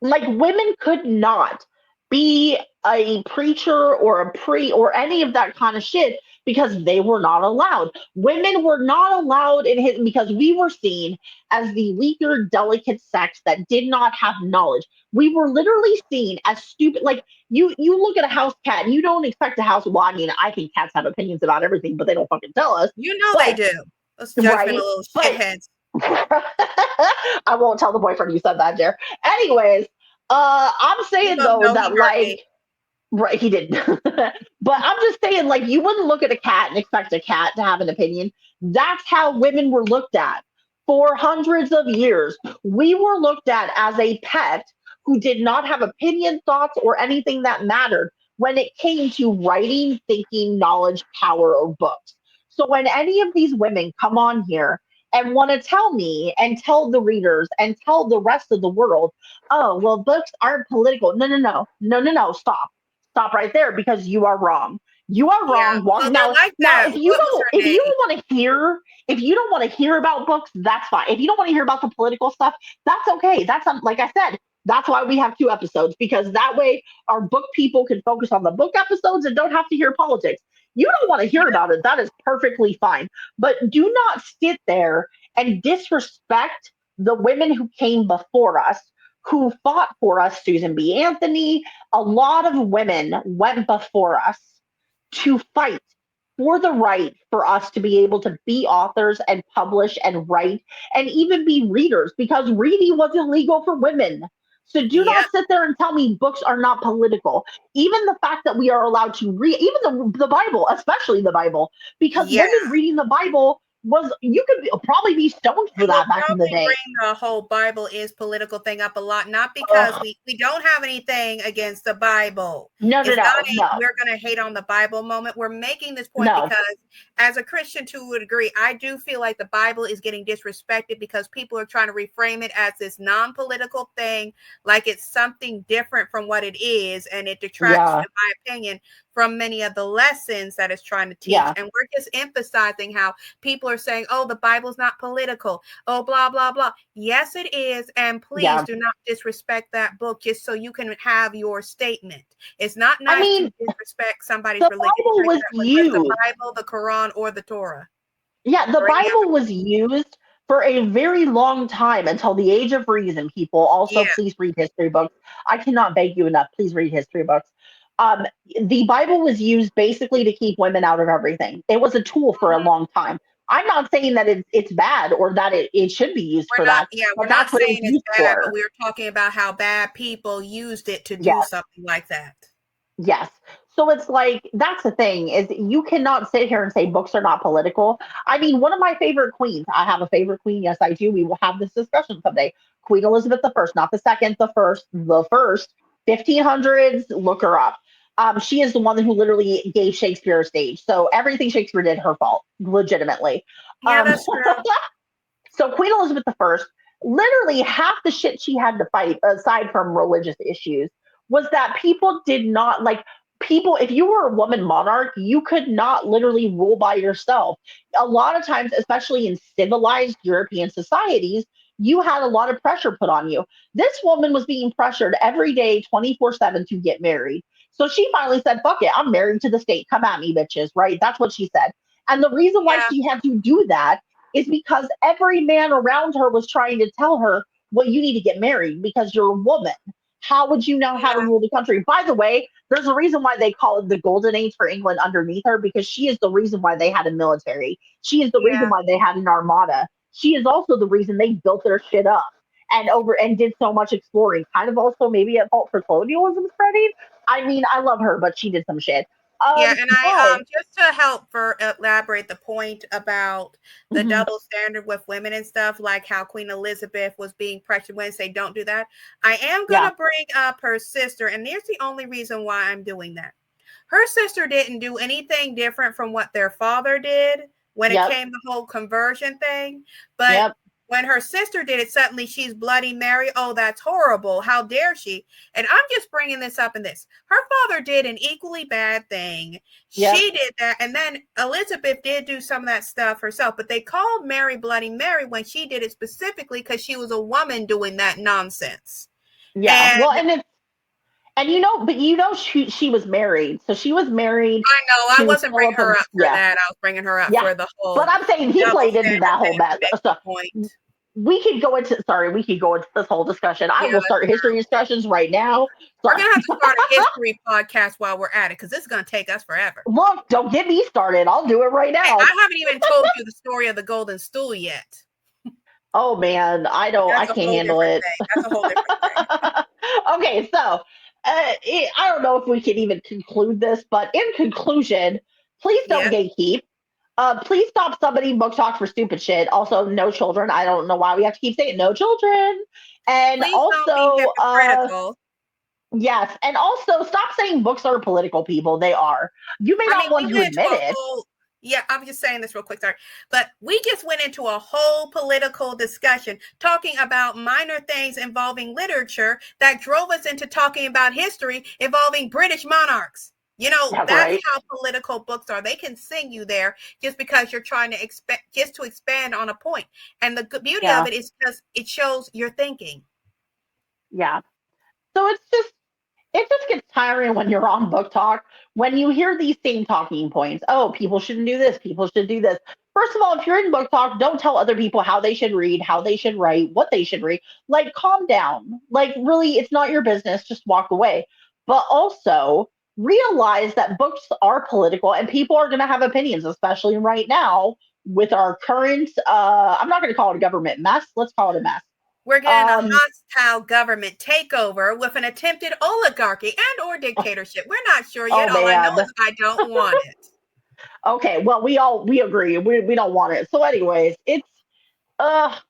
Like, women could not be a preacher or a or any of that kind of shit because they were not allowed. Women were not allowed because we were seen as the weaker, delicate sex that did not have knowledge. We were literally seen as stupid. Like, you look at a house cat and you don't expect a house. Well, I think cats have opinions about everything, but they don't fucking tell us. They do. Those judgmental little shitheads. I won't tell the boyfriend you said that, Jer. Anyways, I'm You saying both though know he that hurt me. like, right, he didn't. But I'm just saying, like, you wouldn't look at a cat and expect a cat to have an opinion. That's how women were looked at for hundreds of years. We were looked at as a pet who did not have opinion, thoughts, or anything that mattered when it came to writing, thinking, knowledge, power, or books. So when any of these women come on here and want to tell me and tell the readers and tell the rest of the world, oh, well, books aren't political. No, no, no, no, no, no, stop. Stop right there because you are wrong. You are Yeah, wrong. well, they're Now, like now, that. What was her if you name? don't want to hear, if you don't want to hear about books, that's fine. If you don't want to hear about the political stuff, that's okay. That's like I said. That's why we have 2 episodes because that way our book people can focus on the book episodes and don't have to hear politics. You don't want to hear about it. That is perfectly fine. But do not sit there and disrespect the women who came before us, who fought for us. Susan B. Anthony, a lot of women went before us to fight for the right for us to be able to be authors and publish and write and even be readers because reading was illegal for women. So do Yep. not sit there and tell me books are not political. Even the fact that we are allowed to read, even the Bible, especially the Bible, because Yeah. women reading the Bible was, you could probably be stoned for And we'll that back in the probably day. bring the whole Bible is political thing up a lot, not because Ugh. we don't have anything against the Bible. No, no, It's not no, a no, we're going to hate on the Bible moment. We're making this point no. because as a Christian too would agree, I do feel like the Bible is getting disrespected because people are trying to reframe it as this non-political thing, like it's something different from what it is, and it detracts, Yeah, in my opinion, from many of the lessons that it's trying to teach. yeah, And we're just emphasizing how people are saying, oh, the Bible's not political. Oh, blah, blah, blah. Yes, it is. And please yeah. do not disrespect that book just so you can have your statement. It's not I nice mean, to disrespect somebody's the religion, Bible was whether it's the used. Bible, the Quran, or the Torah, Yeah, the or any other Bible book. was used for a very long time until the age of reason, people. Also, Yeah. please read history books. I cannot beg you enough. Please read history books. Um, the Bible was used basically to keep women out of everything. It was a tool for a Mhm. long time. I'm not saying that it's bad or that it should be used for that, We're but not that's what it was saying it's used bad, but for. we're talking about how bad people used it to do Yes. something like that. Yes. So it's like that's the thing is you cannot sit here and say books are not political. I mean, one of my favorite queens. I have a favorite queen. Yes, I do. We will have this discussion someday. Queen Elizabeth the First, not the second, the first. 1500s. Look her up. She is the one who literally gave Shakespeare a stage. So everything Shakespeare did, her fault, legitimately. Yeah, Um, that's true. so Queen Elizabeth the First, literally half the shit she had to fight, aside from religious issues, was that people did not like people. If you were a woman monarch, you could not literally rule by yourself. A lot of times, especially in civilized European societies, you had a lot of pressure put on you. This woman was being pressured every day, 24/7, to get married. So she finally said, fuck it, I'm married to the state. Come at me, bitches, right? That's what she said. And the reason why Yeah. she had to do that is because every man around her was trying to tell her, well, you need to get married because you're a woman. How would you know how to Yeah. rule the country? By the way, there's a reason why they call it the golden age for England underneath her because she is the reason why they had a military. She is the reason Yeah. why they had an armada. She is also the reason they built their shit up and did so much exploring. Kind of also maybe at fault for colonialism spreading. I mean, I love her, but she did some shit. Yeah, and I But just to help for elaborate the point about the mhm, double standard with women and stuff, like how Queen Elizabeth was being pressured when say don't do that. I am yeah, gonna bring up her sister, and here's the only reason why I'm doing that. Her sister didn't do anything different from what their father did when it yep, came to the whole conversion thing, but yep, when her sister did it, suddenly she's Bloody Mary. Oh, that's horrible. How dare she? And I'm just bringing this up in this. Her father did an equally bad thing. yep. She did that. And then Elizabeth did do some of that stuff herself. But they called Mary Bloody Mary when she did it specifically because she was a woman doing that nonsense. Yeah. And Well, and but she was married. So she was married I know I to wasn't bringing Philip her and up for yeah, that. I was bringing her up yeah. for the But whole I'm saying he double played into standard that whole thing mess. to make So the point. we could go into this whole discussion. I Yeah, will start history discussions right now. we're So gonna have to start a history podcast while we're at it because this is gonna take us forever. look, don't get me started. I'll do it right Hey, now. I haven't even told you the story of the golden stool yet. Oh man, I can't handle it. That's a whole different thing. Okay, so I don't know if we can even conclude this, but in conclusion, please don't Yeah. gatekeep. Please stop somebody book talk for stupid shit. Also, no children. I don't know why we have to keep saying no children. And Please don't be also, hypocritical. yes, and also stop saying books are political, people. They are. You may not want We to went into admit a it. whole, yeah, I'm just saying this real quick, sorry. But we just went into a whole political discussion talking about minor things involving literature that drove us into talking about history involving British monarchs. You know, Yeah, that's right. how political books are. They can sing you there just because you're trying to expand on a point. And the beauty of Yeah, it is because it shows your thinking. yeah. So it just gets tiring when you're on book talk when you hear these same talking points. Oh, people shouldn't do this, people should do this. First of all, if you're in book talk, don't tell other people how they should read, how they should write, what they should read. Like, calm down. Like, really, it's not your business. Just walk away. But also realize that books are political and people are going to have opinions, especially right now with our current, I'm not going to call it a government mess. Let's call it a mess. We're getting a hostile government takeover with an attempted oligarchy and or dictatorship. We're not sure yet. Oh All I know man. is I don't want it. Okay, well we agree. We don't want it. So anyways, it's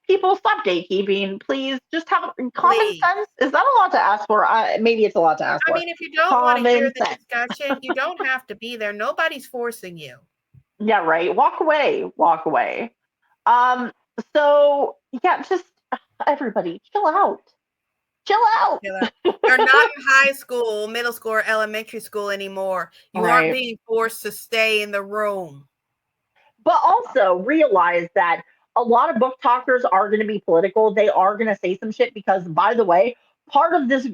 people stop gatekeeping, please. Just have common Please. sense. Is that a lot to ask for? Maybe it's a lot to ask I for. mean, if you don't want to hear Common the sense. discussion, you don't have to be there. Nobody's forcing you. Yeah, right. Walk away. Walk away. Um so yeah, just everybody chill out. Chill out. You're not in high school, middle school, or elementary school anymore. You aren't Right. being forced to stay in the room. But also realize that a lot of book talkers are going to be political. They are going to say some shit because, by the way, part of this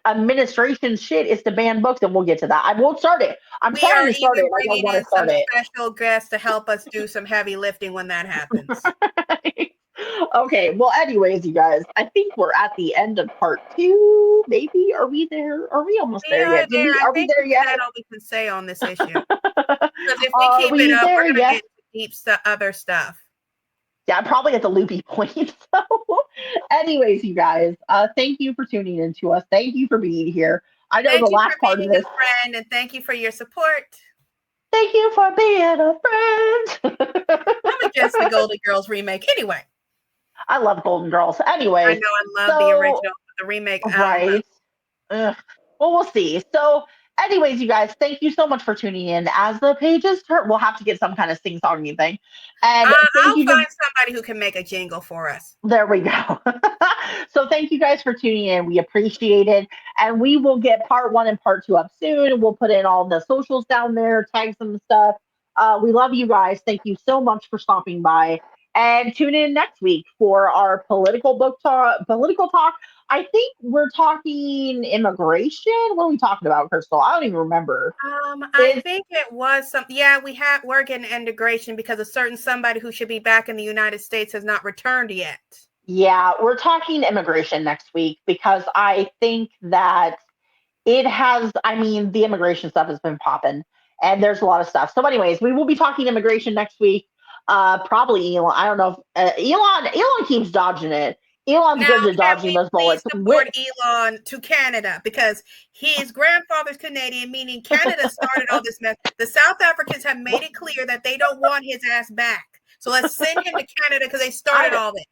administration shit is to ban books, and we'll get to that. I won't start it. I'm We trying are to start even it. I don't bringing want in to start some it. special guests to help us do some heavy lifting when that happens. Okay. Well, anyways, you guys, I think we're at the end of part 2. Maybe are we there? Are we almost We there are yet? Did there. we? I Are we think there we've said yet? all we can say on this issue. Because if we Are keep it we up, we're there going to yet? get deep other stuff. Yeah, I'm probably at the loopy point. So, anyways, you guys, thank you for tuning in to us. Thank you for being here. I know the Thank you for last part of being a this. friend, and thank you for your support. Thank you for being a friend. I'm against the Golden Girls remake anyway. I love Golden Girls. Anyways, I know I love the so original, but the remake, I don't know. right. Ugh. Well, we'll see. So, anyways, you guys, thank you so much for tuning in. As the pages turn, we'll have to get some kind of sing-songy thing. And thank I'll you find to. somebody who can make a jingle for us. There we go. So thank you guys for tuning in. We appreciate it. And we will get part 1 and part 2 up soon. And we'll put in all the socials down there, tags and stuff. We love you guys. Thank you so much for stopping by. And tune in next week for our political book talk. Political talk. I think we're talking immigration. What are we talking about, Crystal? I don't even remember. I think it was something. Yeah, we're getting integration because a certain somebody who should be back in the United States has not returned yet. Yeah, we're talking immigration next week because I think that it has, I mean, the immigration stuff has been popping and there's a lot of stuff. So, anyways, we will be talking immigration next week. Probably Elon. I don't know if Elon keeps dodging it. Elon's Now, good at can dodging we those please bullets. support Elon to Canada because his grandfather's Canadian, meaning Canada started all this mess. The South Africans have made it clear that they don't want his ass back. So let's send him to Canada because they started all this.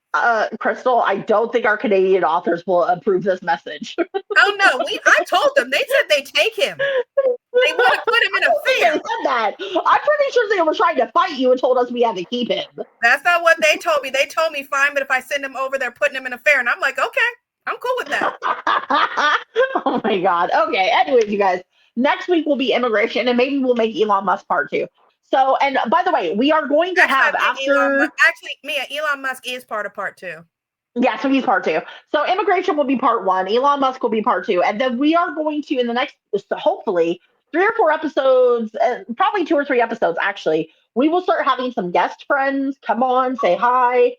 Crystal, I don't think our Canadian authors will approve this message. Oh no, I told them. They said they take him. They want to put him in a fair. They said that. I'm pretty sure they were trying to fight you and told us we had to keep him. That's not what they told me. They told me fine, but if I send him over, they're putting him in a fair. And I'm like, okay, I'm cool with that. Oh my God. Okay. Anyways, you guys, next week will be immigration and maybe we'll make Elon Musk part 2. So, and by the way, we are going to have after. Actually, Mia, Elon Musk is part of part 2. Yeah, so he's part 2. So immigration will be part 1. Elon Musk will be part 2. And then we are going to, in the next, hopefully, 3 or 4 episodes, probably 2 or 3 episodes, actually, we will start having some guest friends come on, say hi.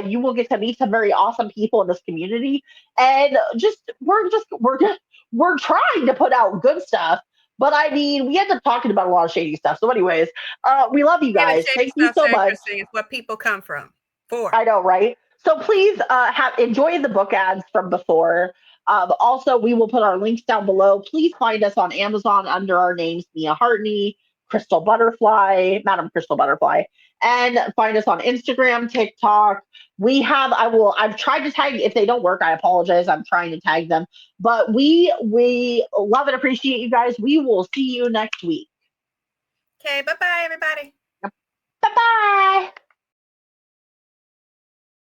You will get to meet some very awesome people in this community. And we're trying to put out good stuff. But I mean, we end up talking about a lot of shady stuff. So, anyways, we love you guys. Thank you so much. It's what people come from. I know, right? So please enjoy the book ads from before. Also, we will put our links down below. Please find us on Amazon under our names, Mia Hartney, Crystal Butterfly, Madam Crystal Butterfly, and find us on Instagram, TikTok. I've tried to tag, if they don't work, I apologize. I'm trying to tag them, but we love and appreciate you guys. We will see you next week. Okay, bye-bye, everybody. Bye-bye.